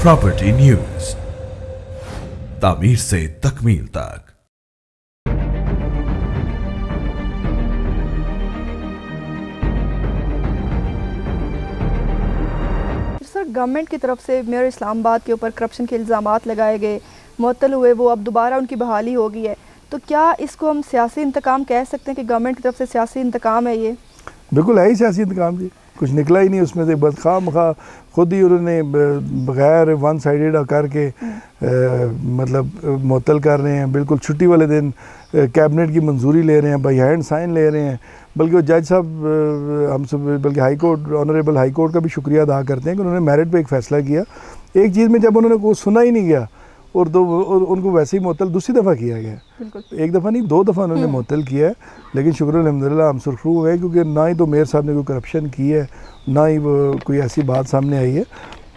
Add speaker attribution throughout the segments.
Speaker 1: Property news, तामीर से तकमील तक।
Speaker 2: सर, गवर्नमेंट की तरफ से मेयर इस्लामाबाद के ऊपर करप्शन के इल्ज़ामात लगाए गए, मुअत्तल हुए, वो अब दोबारा उनकी बहाली हो गई है, तो क्या इसको हम सियासी इंतकाम कह सकते हैं कि गवर्नमेंट की तरफ से सियासी इंतकाम है? ये
Speaker 3: बिल्कुल है ही सियासी इंतकाम जी, कुछ निकला ही नहीं उसमें से। बस खामखा खुद ही उन्होंने बगैर वन साइडेड करके मतलब मुअत्तल कर रहे हैं। बिल्कुल छुट्टी वाले दिन कैबिनेट की मंजूरी ले रहे हैं, बाई हैंड साइन ले रहे हैं। बल्कि वो जज साहब हम सब, बल्कि high court, honourable high court का भी शुक्रिया अदा करते हैं कि उन्होंने मेरिट पे एक फ़ैसला किया। एक चीज़ में जब उन्होंने को सुना ही नहीं गया और उनको वैसे ही मुअत्तल दूसरी दफ़ा किया गया। एक दफ़ा नहीं, 2 दफ़ा उन्होंने मुअत्तल किया है। लेकिन शुक्र अल्हम्दुलिल्लाह हम सुरखरू हुए, क्योंकि ना ही तो मेयर साहब ने कोई करप्शन की है, ना ही कोई ऐसी बात सामने आई है।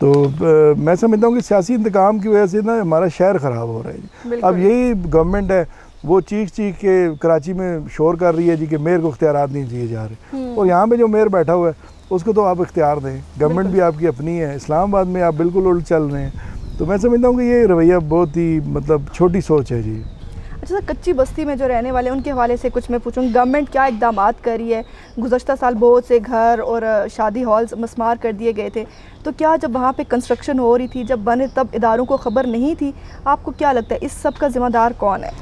Speaker 3: तो मैं समझता हूँ कि सियासी इंतकाम की वजह से ना हमारा शहर ख़राब हो रहा है। अब यही गवर्नमेंट है, वो चीख के कराची में शोर कर रही है जी कि मेयर को इख्तियारात नहीं दिए जा रहे, और यहाँ पे जो मेयर बैठा हुआ है उसको तो आप इख्तियार दें। गवर्नमेंट भी आपकी अपनी है, इस्लामाबाद में आप बिल्कुल उल्ट चल रहे हैं। तो मैं समझता हूँ कि ये रवैया बहुत ही मतलब छोटी सोच है जी।
Speaker 2: अच्छा सर, कच्ची बस्ती में जो रहने वाले उनके हवाले से कुछ मैं पूछूँ, गवर्नमेंट क्या इक़दामात कर रही है? गुज़श्ता साल बहुत से घर और शादी हॉल्स मस्मार कर दिए गए थे, तो क्या जब वहाँ पे कंस्ट्रक्शन हो रही थी, जब बने, तब इदारों को ख़बर नहीं थी? आपको क्या लगता है इस सब का ज़िम्मेदार कौन है?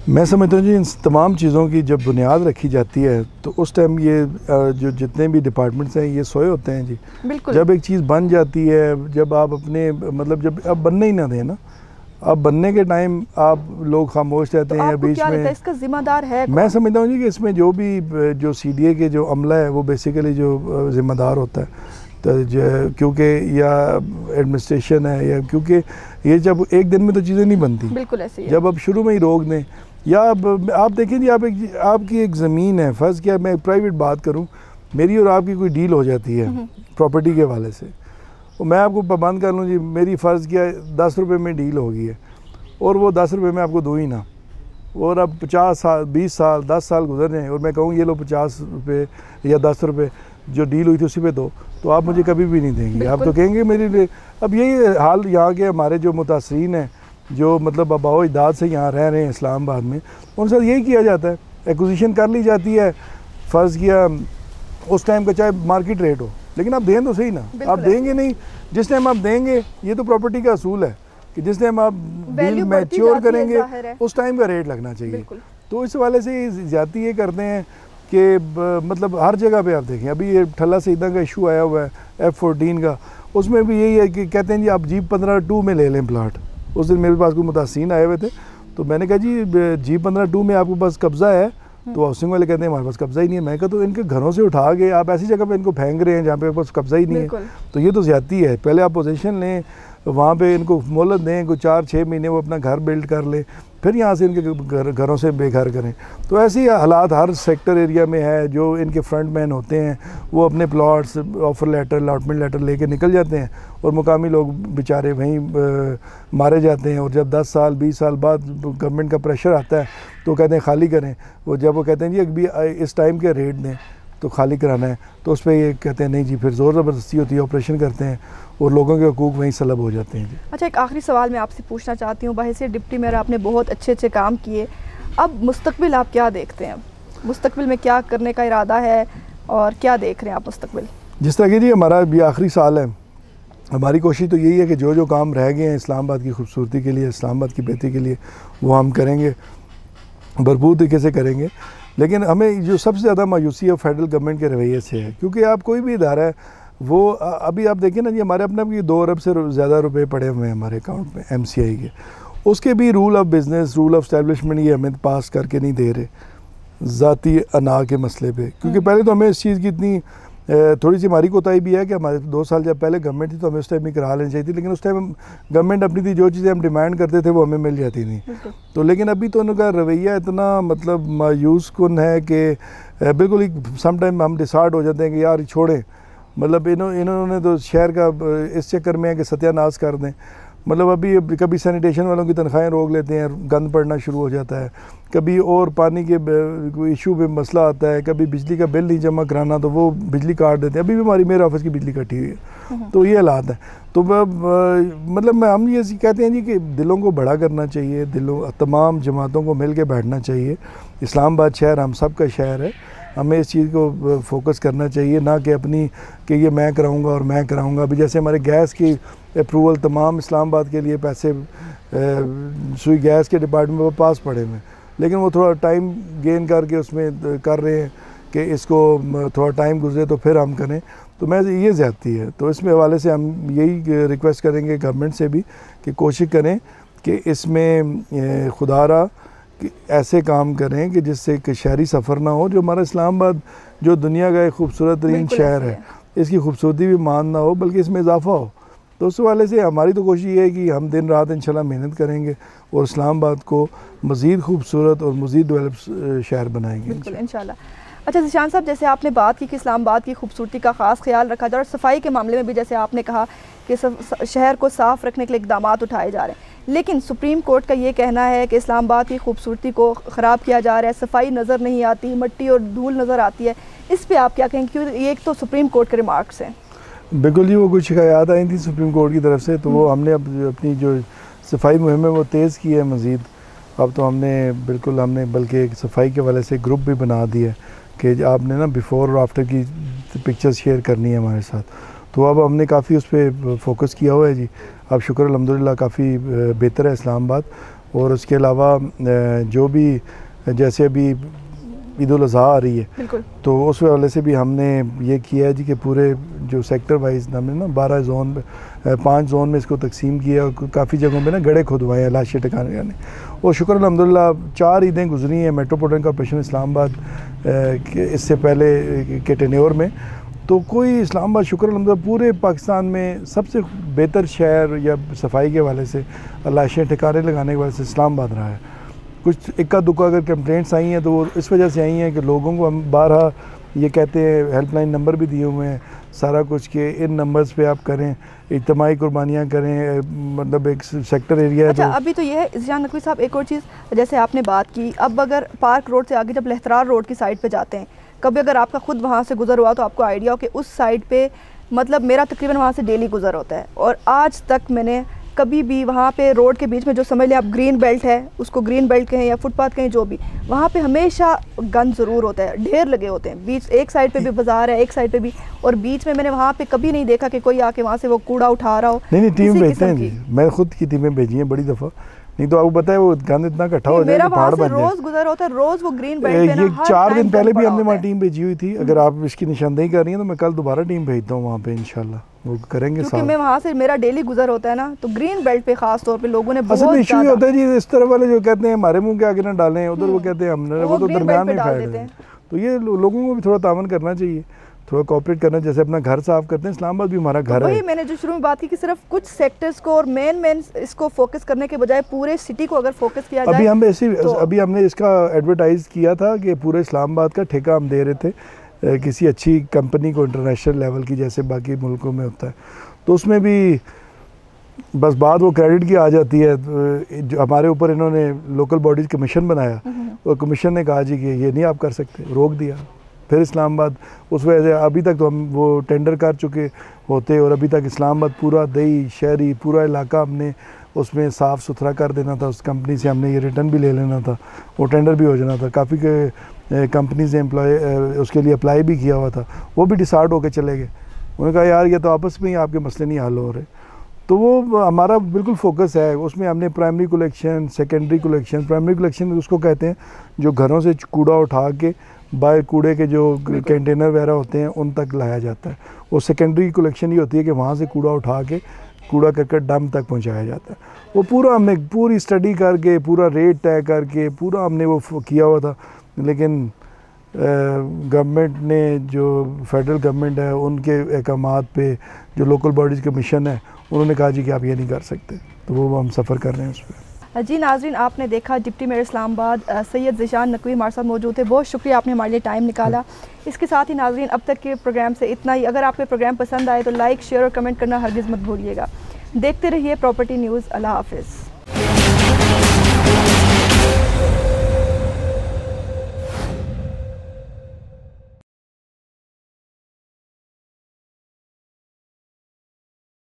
Speaker 3: मैं समझता हूँ जी, इन तमाम चीज़ों की जब बुनियाद रखी जाती है तो उस टाइम ये जो जितने भी डिपार्टमेंट्स हैं ये सोए होते हैं जी।
Speaker 2: बिल्कुल।
Speaker 3: जब एक चीज़ बन जाती है, जब आप अपने मतलब जब अब बनने ही ना दें ना, अब बनने के टाइम आप लोग खामोश रहते हैं।
Speaker 2: आपको
Speaker 3: बीच
Speaker 2: क्या
Speaker 3: में
Speaker 2: लगता है इसका जिम्मेदार है कौन?
Speaker 3: मैं समझता हूँ जी कि इसमें जो भी जो CDA के जो अमला है वो बेसिकली जो ज़िम्मेदार होता है, तो क्योंकि या एडमिनिस्ट्रेशन है, या क्योंकि ये जब एक दिन में तो चीज़ें नहीं बनती।
Speaker 2: बिल्कुल ऐसे ही है।
Speaker 3: जब अब शुरू में ही रोक दें, या आप देखें जी, आपकी एक ज़मीन है, फ़र्ज़ किया मैं प्राइवेट बात करूं, मेरी और आपकी कोई डील हो जाती है प्रॉपर्टी के हवाले से, और मैं आपको पाबंद कर लूँ जी, मेरी फ़र्ज़ किया 10 रुपये में डील हो गई है, और वो 10 रुपये में आपको दूँ ही ना, और अब 50 साल 20 साल 10 साल गुजर जाएँ और मैं कहूँ ये लो 50 रुपये या 10 रुपये जो डील हुई थी उसी पे दो, तो आप मुझे कभी भी नहीं देंगे। आप तो कहेंगे मेरे लिए। अब यही हाल यहाँ के हमारे जो मुतासरीन हैं, जो मतलब आबाओ अजदाद से यहाँ रह रहे हैं इस्लामाबाद में, उनके साथ यही किया जाता है। एक्विजिशन कर ली जाती है, फ़र्ज़ किया उस टाइम का चाहे मार्केट रेट हो, लेकिन आप दें तो सही ना। आप देंगे नहीं, जिस टाइम आप देंगे, ये तो प्रॉपर्टी का असूल है कि जिस टाइम आप डील मैच्योर करेंगे उस टाइम का रेट लगना चाहिए। तो इस वाले से ज़्यादती ये करते हैं कि मतलब हर जगह पे आप देखें, अभी ये ठल्ला सईदा का इशू आया हुआ है F14 का, उसमें भी यही है कि कहते हैं जी आप G15-2 में ले लें प्लाट। उस दिन मेरे पास कोई मुतासिन आए हुए थे, तो मैंने कहा जी G15-2 में आपके पास कब्ज़ा है? तो हाउसिंग वाले कहते हैं हमारे पास कब्ज़ा ही नहीं है। मैं कहा तो इनके घरों से उठा के आप ऐसी जगह पे इनको फेंक रहे हैं जहाँ पे पास कब्ज़ा ही नहीं है, तो ये तो ज़्यादती है। पहले आप पोजीशन लें, वहाँ पे इनको मोहलत दें, कोई 4-6 महीने वो अपना घर बिल्ड कर ले, फिर यहाँ से इनके घरों से बेघर करें। तो ऐसे ही हालात हर सेक्टर एरिया में है। जो इनके फ्रंट मैन होते हैं वो अपने plots, offer letter, allotment letter लेके निकल जाते हैं, और मुकामी लोग बेचारे वहीं मारे जाते हैं। और जब 10 साल 20 साल बाद गवर्नमेंट का प्रेशर आता है तो कहते हैं खाली करें। वो जब वो कहते हैं जी अभी इस टाइम के रेट दें तो खाली कराना है, तो उस पर ये कहते हैं नहीं जी, फिर ज़ोर ज़बरदस्ती होती है, ऑपरेशन करते हैं और लोगों के हकूक़ वहीं सलब हो जाते हैं जी।
Speaker 2: अच्छा, एक आखिरी सवाल मैं आपसे पूछना चाहती हूँ। बहैसियत डिप्टी मेयर आपने बहुत अच्छे काम किए, अब मुस्तकबिल आप क्या देखते हैं? मुस्तकबिल में क्या करने का इरादा है और क्या देख रहे हैं आप मुस्तकबिल?
Speaker 3: जिस तरह की जी हमारा भी आखिरी साल है, हमारी कोशिश तो यही है कि जो काम रह गए हैं इस्लामाबाद की खूबसूरती के लिए, इस्लामाबाद की बेहतरी के लिए, वो हम करेंगे, भरपूर तरीके से करेंगे। लेकिन हमें जो सबसे ज़्यादा मायूसी है फेडरल गवर्नमेंट के रवैये से है, क्योंकि आप कोई भी इदारा है वो अभी आप देखिए ना जी, हमारे अपने भी 2 अरब से ज़्यादा रुपए पड़े हुए हैं हमारे अकाउंट में MCI के, उसके भी rule of business, rule of establishment ये हमें पास करके नहीं दे रहे ज़ाती अना के मसले पे। क्योंकि पहले तो हमें इस चीज़ की इतनी थोड़ी सी हमारी कोताही भी है कि हमारे 2 साल जब पहले गवर्नमेंट थी तो हमें उस टाइम ही करा लेनी चाहिए थी, लेकिन उस टाइम गवर्नमेंट अपनी थी, जो चीज़ें हम डिमांड करते थे वो हमें मिल जाती थी। तो लेकिन अभी तो उनका रवैया इतना मतलब मायूस कुन है कि बिल्कुल ही सम टाइम हम डिसार्ड हो जाते हैं कि यार छोड़ें, मतलब इन्होंने तो शहर का इस चक्कर में है कि सत्यानाश कर दें। मतलब अभी कभी सैनिटेशन वालों की तनख्वाहें रोक लेते हैं, गंद पड़ना शुरू हो जाता है, कभी और पानी के कोई इशू पे मसला आता है, कभी बिजली का बिल नहीं जमा कराना तो वो बिजली काट देते हैं। अभी भी हमारी मेरे ऑफिस की बिजली कटी हुई है। तो ये हालात है। तो मतलब हम ये कहते हैं जी कि दिलों को बड़ा करना चाहिए, तमाम जमातों को मिल के बैठना चाहिए। इस्लामाबाद शहर हम सब का शहर है, हमें इस चीज़ को फोकस करना चाहिए, ना कि अपनी कि ये मैं कराऊंगा और मैं कराऊंगा। अभी जैसे हमारे गैस की अप्रूवल तमाम इस्लामाबाद के लिए पैसे सुई गैस के डिपार्टमेंट में पास पड़े हुए हैं, लेकिन वो थोड़ा टाइम गेन करके उसमें कर रहे हैं कि इसको थोड़ा टाइम गुजरे तो फिर हम करें। तो मैं ये ज़्यादती है। तो इसमें हवाले से हम यही रिक्वेस्ट करेंगे गवर्नमेंट से भी कि कोशिश करें कि इसमें खुदारा कि ऐसे काम करें कि जिससे कि शहरी सफ़र ना हो। जो हमारा इस्लामाबाद जो दुनिया का एक खूबसूरत तरीन शहर है, इसकी खूबसूरती भी मान ना हो बल्कि इसमें इजाफा हो। तो उस वाले से हमारी तो कोशिश ये है कि हम दिन रात इंशाल्लाह मेहनत करेंगे और इस्लामाबाद को मज़ीद खूबसूरत और मज़ीद डेवलप शहर बनाएंगे
Speaker 2: बिल्कुल इंशाल्लाह। अच्छा ज़ीशान साहब, जैसे आपने बात की कि इस्लामाबाद की खूबसूरती का ख़ास ख्याल रखा जाए और सफाई के मामले में भी जैसे आपने कहा कि शहर को साफ़ रखने के लिए इक़दाम उठाए जा रहे हैं, लेकिन सुप्रीम कोर्ट का ये कहना है कि इस्लामाबाद की खूबसूरती को ख़राब किया जा रहा है, सफाई नज़र नहीं आती, मिट्टी और धूल नज़र आती है। इस पर आप क्या कहेंगे? क्योंकि ये एक तो सुप्रीम कोर्ट के रिमार्क्स हैं।
Speaker 3: बिल्कुल जी, वो कुछ शिकायत आई थी सुप्रीम कोर्ट की तरफ से, तो वो हमने अपनी जो सफाई मुहिम है वो तेज़ की है मज़ीद। अब तो हमने बल्कि एक सफाई के वाले से ग्रुप भी बना दिया कि आपने ना बिफ़ोर और आफ्टर की पिक्चर्स शेयर करनी है हमारे साथ। तो अब हमने काफ़ी उस पर फोकस किया हुआ है जी। अब शुक्र अल्हम्दुलिल्लाह काफ़ी बेहतर है इस्लामाबाद। और उसके अलावा जो भी जैसे अभी ईद उल अज़हा आ रही है, तो उस वाले से भी हमने ये किया है जी कि पूरे जो सेक्टर वाइज हमने ना 12 जोन 5 जोन में इसको तकसीम किया और काफ़ी जगहों पे ना गड्ढे खुदवाए हैं लाशें ठिकाने जाने। और शुक्र अल्हम्दुलिल्लाह 4 ईदें गुजरी हैं मेट्रोपॉलिटन कॉर्पोरेशन इस्लामाबाद के इससे पहले के टेन्योर में। तो कोई इस्लामाबाद शुक्र अल्हम्दुलिल्लाह पूरे पाकिस्तान में सबसे बेहतर शहर या सफाई के वाले से, लाशें ठिकाने लगाने के वाले से इस्लामाबाद रहा है। कुछ इक्का दुक्का अगर कंप्लेंट्स आई हैं तो वो इस वजह से आई हैं कि लोगों को हम 12 ये कहते हैं हेल्पलाइन नंबर भी दिए हुए हैं सारा कुछ के इन नंबर्स पे आप करें, इज्तिमाई कुर्बानियाँ करें, मतलब एक सेक्टर एरिया है।
Speaker 2: अच्छा, अभी तो ये है ज़ीशान नकवी साहब, एक और चीज़ जैसे आपने बात की, अब अगर पार्क रोड से आगे जब लहतरार रोड की साइड पे जाते हैं, कभी अगर आपका खुद वहाँ से गुजर हुआ तो आपको आइडिया हो कि उस साइड पे मतलब मेरा तकरीबन वहाँ से डेली गुजर होता है और आज तक मैंने कभी भी वहाँ पे रोड के बीच में जो समझ लें आप ग्रीन बेल्ट है, उसको ग्रीन बेल्ट कहें या फुटपाथ कहें, जो भी, वहाँ पे हमेशा गंद ज़रूर होता है, ढेर लगे होते हैं। बीच एक साइड पे भी बाजार है, एक साइड पे भी, और बीच में मैंने वहाँ पे कभी नहीं देखा कि कोई आके वहाँ से वो कूड़ा उठा रहा हो।
Speaker 3: नहीं टीम भेजते हैं जी, मैं खुद की टीमें भेजी हैं बड़ी दफ़ा। नहीं तो आपको पता है वो गंद इतना इकट्ठा हो जाए कि पहाड़ बन जाए।
Speaker 2: रोज गुजर होता है, रोज वो ग्रीन बेल्ट पे ना,
Speaker 3: ये 4 दिन पहले भी हमने वहाँ टीम भेजी हुई थी। अगर आप इसकी निशानदेही कर रही हैं तो मैं कल दोबारा टीम भेजता हूँ वहाँ पे, इंशाल्लाह वो करेंगे।
Speaker 2: क्योंकि मैं वहाँ से मेरा डेली गुजर होता है ना, तो ग्रीन बेल्ट पे खास तौर पे लोगों ने बहुत
Speaker 3: इशू होता है जी। इस तरफ वाले जो कहते हैं हमारे मुंह के आगे ना डालें, उधर वो कहते हैं हमने, वो तो दरमियान में डाल देते हैं। तो ये लोगों को भी थोड़ा तावन करना चाहिए, थोड़ा कोऑपरेट करना, जैसे अपना घर साफ करते हैं। इस्लामाबाद भी हमारा घर है।
Speaker 2: वही मैंने जो शुरू में बात की कि सिर्फ कुछ सेक्टर्स को और मेन इसको फोकस करने के बजाय पूरे सिटी को अगर फोकस किया जाए।
Speaker 3: अभी हमने इसका एडवर्टाइज किया था कि पूरे इस्लामाबाद का ठेका हम दे रहे थे किसी अच्छी कंपनी को, इंटरनेशनल लेवल की, जैसे बाकी मुल्कों में होता है। तो उसमें भी बस बात वो क्रेडिट की आ जाती है। जो हमारे ऊपर इन्होंने लोकल बॉडीज़ कमीशन बनाया और कमीशन ने कहा जी कि ये नहीं आप कर सकते, रोक दिया। फिर इस्लामाबाद उस वजह से अभी तक तो हम वो टेंडर कर चुके होते और अभी तक इस्लामाबाद पूरा दही शहरी पूरा इलाका हमने उसमें साफ़ सुथरा कर देना था। उस कंपनी से हमने ये रिटर्न भी ले लेना था, वो टेंडर भी हो जाना था। काफ़ी के कंपनीज ने उसके लिए अप्लाई भी किया हुआ था, वो भी डिसार्ड होकर चले गए। उन्होंने कहा यार ये तो आपस में ही आपके मसले नहीं हल हो रहे। तो वो हमारा बिल्कुल फोकस है उसमें। हमने primary collection, secondary collection, primary collection उसको कहते हैं जो घरों से कूड़ा उठा के बाहर कूड़े के जो कंटेनर वगैरह होते हैं उन तक लाया जाता है। वो सेकेंडरी कलेक्शन ये होती है कि वहाँ से कूड़ा उठा के कूड़ा करकट डंप तक पहुँचाया जाता है। वो पूरा हमने पूरी स्टडी करके पूरा रेट तय करके पूरा हमने वो किया हुआ था। लेकिन गवर्नमेंट ने, जो फेडरल गवर्नमेंट है, उनके अहकामात पे जो लोकल बॉडीज़ के मिशन है, उन्होंने कहा जी कि आप ये नहीं कर सकते। तो वो हम सफ़र कर रहे हैं उस पर।
Speaker 2: जी नाज़रीन, आपने देखा डिप्टी मेयर इस्लामाबाद सैयद ज़ीशान नकवी हमारे साथ मौजूद थे। बहुत शुक्रिया, आपने हमारे लिए टाइम निकाला। इसके साथ ही नाज़रीन अब तक के प्रोग्राम से इतना ही। अगर आपको प्रोग्राम पसंद आए तो लाइक, शेयर और कमेंट करना हरगिज़ मत भूलिएगा। देखते रहिए प्रॉपर्टी न्यूज़। अल्लाह हाफिज़।